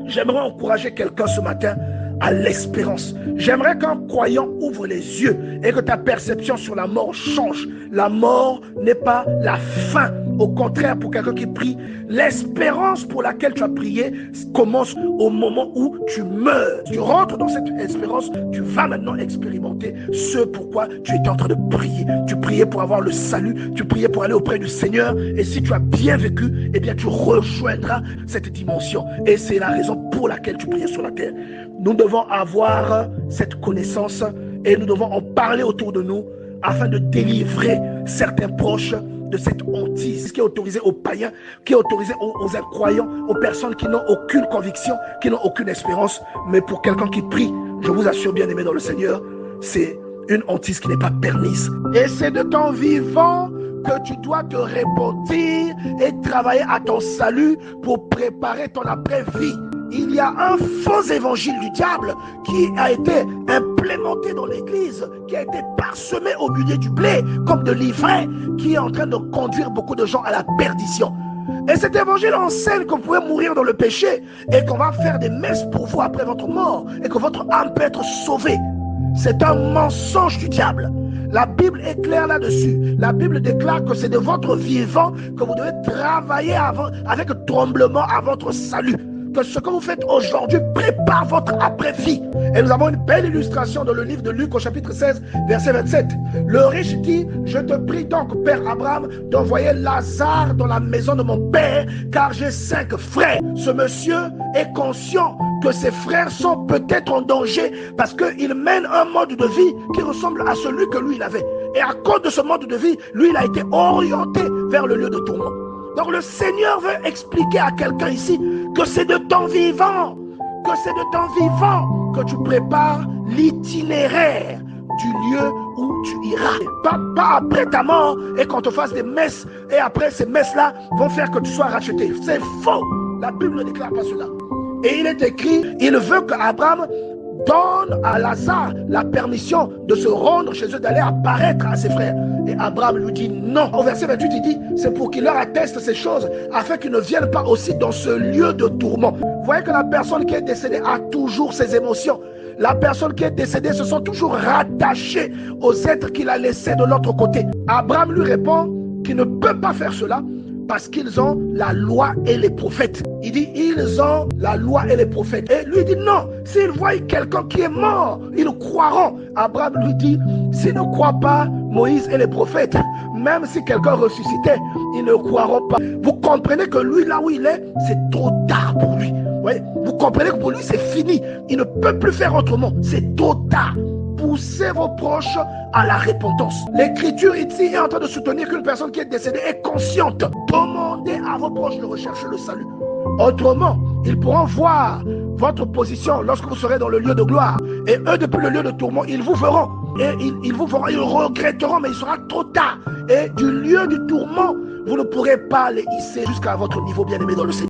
J'aimerais encourager quelqu'un ce matin à l'espérance. J'aimerais qu'un croyant ouvre les yeux et que ta perception sur la mort change. La mort n'est pas la fin. Au contraire, pour quelqu'un qui prie, l'espérance pour laquelle tu as prié commence au moment où tu meurs. Tu rentres dans cette espérance, tu vas maintenant expérimenter ce pourquoi tu étais en train de prier. Tu priais pour avoir le salut, tu priais pour aller auprès du Seigneur. Et si tu as bien vécu, eh bien tu rejoindras cette dimension. Et c'est la raison pour laquelle tu priais sur la terre. Nous devons avoir cette connaissance et nous devons en parler autour de nous afin de délivrer certains proches de cette hantise qui est autorisée aux païens, qui est autorisée aux incroyants, aux personnes qui n'ont aucune conviction, qui n'ont aucune espérance. Mais pour quelqu'un qui prie, je vous assure, bien aimé dans le Seigneur, c'est une hantise qui n'est pas permise. Et c'est de ton vivant que tu dois te repentir et travailler à ton salut pour préparer ton après-vie. Il y a un faux évangile du diable qui a été implémenté dans l'église, qui a été parsemé au milieu du blé comme de l'ivraie, qui est en train de conduire beaucoup de gens à la perdition. Et cet évangile enseigne que vous pouvez mourir dans le péché et qu'on va faire des messes pour vous après votre mort et que votre âme peut être sauvée. C'est un mensonge du diable. La Bible est claire là-dessus. La Bible déclare que c'est de votre vivant que vous devez travailler avec tremblement à votre salut. Que ce que vous faites aujourd'hui prépare votre après-vie. Et nous avons une belle illustration dans le livre de Luc au chapitre 16, verset 27. Le riche dit, je te prie donc, Père Abraham, d'envoyer Lazare dans la maison de mon père, car j'ai 5 frères. Ce monsieur est conscient que ses frères sont peut-être en danger parce qu'il mène un mode de vie qui ressemble à celui que lui il avait. Et à cause de ce mode de vie, lui il a été orienté vers le lieu de tourment. Donc le Seigneur veut expliquer à quelqu'un ici que c'est de ton vivant, que tu prépares l'itinéraire du lieu où tu iras. Pas après ta mort et qu'on te fasse des messes et après ces messes-là vont faire que tu sois racheté. C'est faux. La Bible ne déclare pas cela. Et il est écrit, il veut qu'Abraham donne à Lazare la permission de se rendre chez eux, d'aller apparaître à ses frères. Et Abraham lui dit non. Au verset 28, il dit, c'est pour qu'il leur atteste ces choses, afin qu'ils ne viennent pas aussi dans ce lieu de tourment. Vous voyez que la personne qui est décédée a toujours ses émotions. La personne qui est décédée se sent toujours rattachée aux êtres qu'il a laissés de l'autre côté. Abraham lui répond qu'il ne peut pas faire cela, parce qu'ils ont la loi et les prophètes. Il dit, ils ont la loi et les prophètes. Et lui dit, non, s'ils voient quelqu'un qui est mort, ils croiront. Abraham lui dit, s'ils ne croient pas Moïse et les prophètes, même si quelqu'un ressuscitait, ils ne croiront pas. Vous comprenez que lui, là où il est, c'est trop tard pour lui. Ouais. Vous comprenez que pour lui, c'est fini. Il ne peut plus faire autrement. C'est trop tard. Poussez vos proches à la repentance. L'écriture ici est en train de soutenir qu'une personne qui est décédée est consciente. Demandez à vos proches de rechercher le salut. Autrement, ils pourront voir votre position lorsque vous serez dans le lieu de gloire. Et eux, depuis le lieu de tourment, ils vous verront. Et ils vous verront, ils regretteront, mais il sera trop tard. Et du lieu du tourment, vous ne pourrez pas les hisser jusqu'à votre niveau bien-aimé dans le Seigneur.